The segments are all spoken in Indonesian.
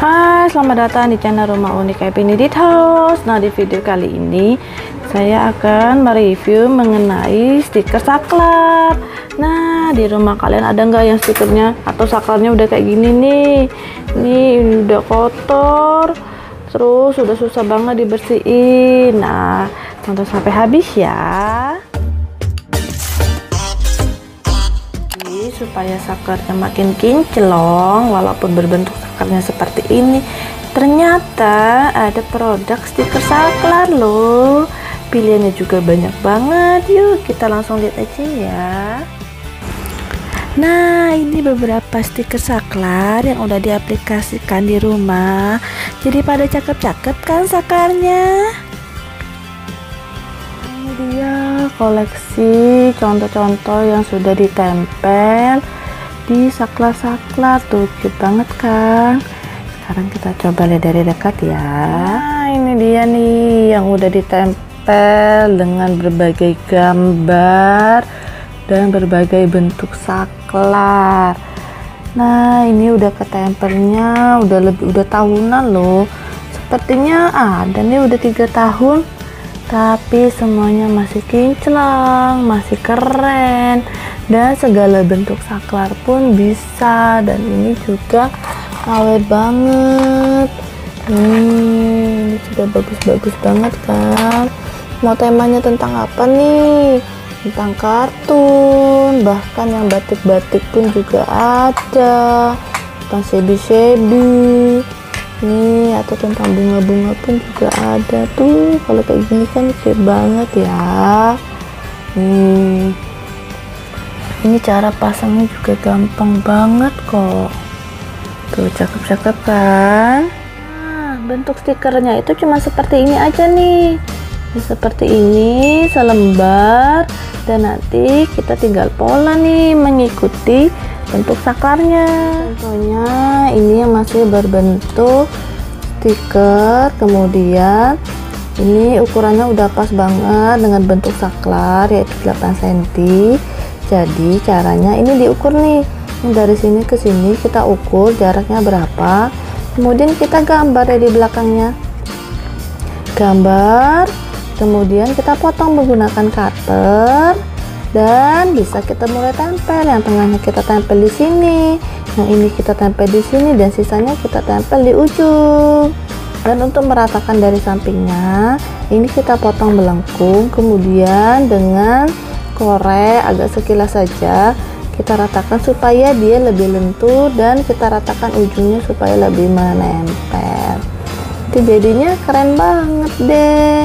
Hai, selamat datang di channel Rumah Unik Happy Needed House. Nah, di video kali ini saya akan mereview mengenai stiker saklar. Nah, di rumah kalian ada nggak yang stikernya atau saklarnya udah kayak gini nih? Ini udah kotor, terus udah susah banget dibersihin. Nah, tonton sampai habis ya. Supaya sakernya makin kinclong walaupun berbentuk sakernya seperti ini, ternyata ada produk stiker saklar loh. Pilihannya juga banyak banget. Yuk kita langsung lihat aja ya. Nah, ini beberapa stiker saklar yang udah diaplikasikan di rumah. Jadi pada cakep-cakep kan saklarnya. Dia koleksi contoh-contoh yang sudah ditempel di saklar-saklar tuh, cute banget kan. Sekarang kita coba lihat dari dekat ya. Nah, ini dia nih yang udah ditempel dengan berbagai gambar dan berbagai bentuk saklar. Nah, ini udah ketempelnya udah tahunan loh. Sepertinya ada nih udah 3 tahun. Tapi semuanya masih kinclong, masih keren, dan segala bentuk saklar pun bisa. Dan ini juga awet banget. Ini sudah bagus-bagus banget kan. Mau temanya tentang apa nih? Tentang kartun, bahkan yang batik-batik pun juga ada, tentang shebi-shebi nih, atau tentang bunga-bunga pun juga ada tuh. Kalau kayak gini kan cute banget ya. Ini cara pasangnya juga gampang banget kok. Tuh, cakep-cakep kan. Nah, bentuk stikernya itu cuma seperti ini aja nih. Ini seperti ini, selembar, dan nanti kita tinggal pola nih mengikuti bentuk saklarnya. Contohnya ini yang masih berbentuk stiker, kemudian ini ukurannya udah pas banget dengan bentuk saklar, yaitu 8 cm. Jadi caranya ini diukur nih, dari sini ke sini kita ukur jaraknya berapa, kemudian kita gambar ya di belakangnya, gambar, kemudian kita potong menggunakan cutter. Dan bisa kita mulai tempel. Yang tengahnya kita tempel di sini, yang ini kita tempel di sini, dan sisanya kita tempel di ujung. Dan untuk meratakan dari sampingnya, ini kita potong melengkung, kemudian dengan korek agak sekilas saja kita ratakan supaya dia lebih lentur, dan kita ratakan ujungnya supaya lebih menempel. Itu jadinya keren banget deh.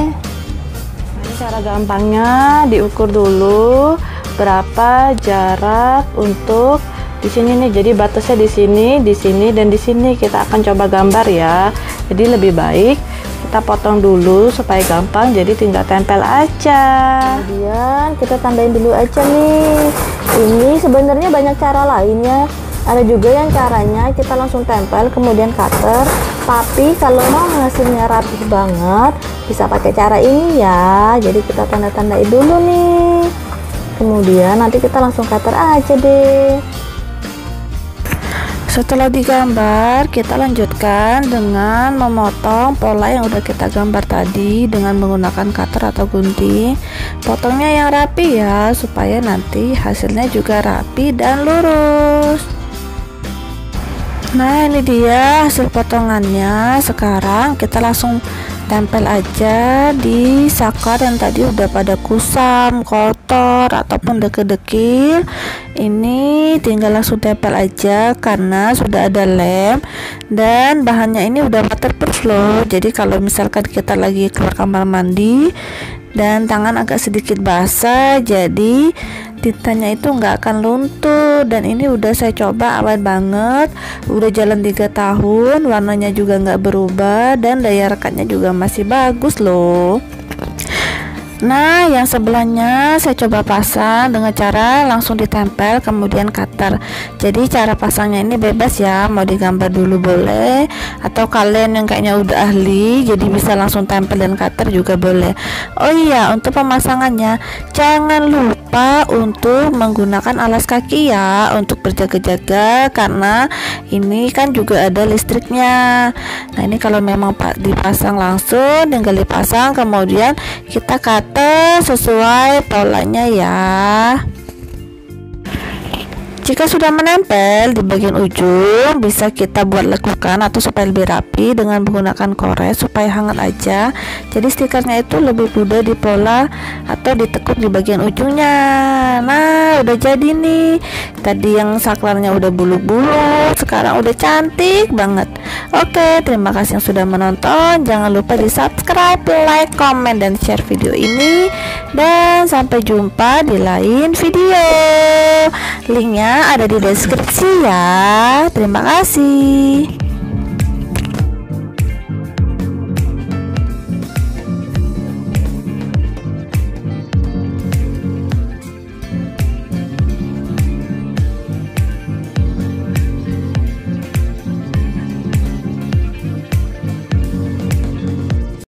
Cara gampangnya diukur dulu berapa jarak untuk di sini nih. Jadi batasnya di sini, dan di sini kita akan coba gambar ya. Jadi lebih baik kita potong dulu supaya gampang. Jadi tinggal tempel aja. Kemudian kita tandain dulu aja nih. Ini sebenarnya banyak cara lainnya. Ada juga yang caranya kita langsung tempel kemudian cutter. Tapi kalau mau hasilnya rapih banget, bisa pakai cara ini ya. Jadi kita tanda-tandain dulu nih, kemudian nanti kita langsung cutter aja deh. Setelah digambar, kita lanjutkan dengan memotong pola yang udah kita gambar tadi dengan menggunakan cutter atau gunting. Potongnya yang rapi ya, supaya nanti hasilnya juga rapi dan lurus. Nah, ini dia hasil potongannya. Sekarang kita langsung tempel aja di saklar yang tadi udah pada kusam, kotor, ataupun dekil-dekil. Ini tinggal langsung tempel aja karena sudah ada lem, dan bahannya ini udah waterproof loh. Jadi kalau misalkan kita lagi keluar kamar mandi dan tangan agak sedikit basah, jadi tintanya itu nggak akan luntur. Dan ini udah saya coba awet banget, udah jalan 3 tahun, warnanya juga nggak berubah, dan daya rekatnya juga masih bagus loh. Nah, yang sebelahnya saya coba pasang dengan cara langsung ditempel kemudian cutter. Jadi cara pasangnya ini bebas ya, mau digambar dulu boleh, atau kalian yang kayaknya udah ahli jadi bisa langsung tempel dan cutter juga boleh. Oh iya, untuk pemasangannya jangan lupa untuk menggunakan alas kaki ya untuk berjaga-jaga, karena ini kan juga ada listriknya. Nah, ini kalau memang dipasang langsung tinggal dipasang kemudian kita cutter sesuai polanya ya. Jika sudah menempel di bagian ujung, bisa kita buat lekukan atau supaya lebih rapi dengan menggunakan korek supaya hangat aja. Jadi stikernya itu lebih mudah dipola atau ditekuk di bagian ujungnya. Nah, udah jadi nih. Tadi yang saklarnya udah bulu-bulu, sekarang udah cantik banget. Oke, terima kasih yang sudah menonton. Jangan lupa di subscribe, like, komen, dan share video ini. Dan sampai jumpa di lain video. Linknya ada di deskripsi ya. Terima kasih.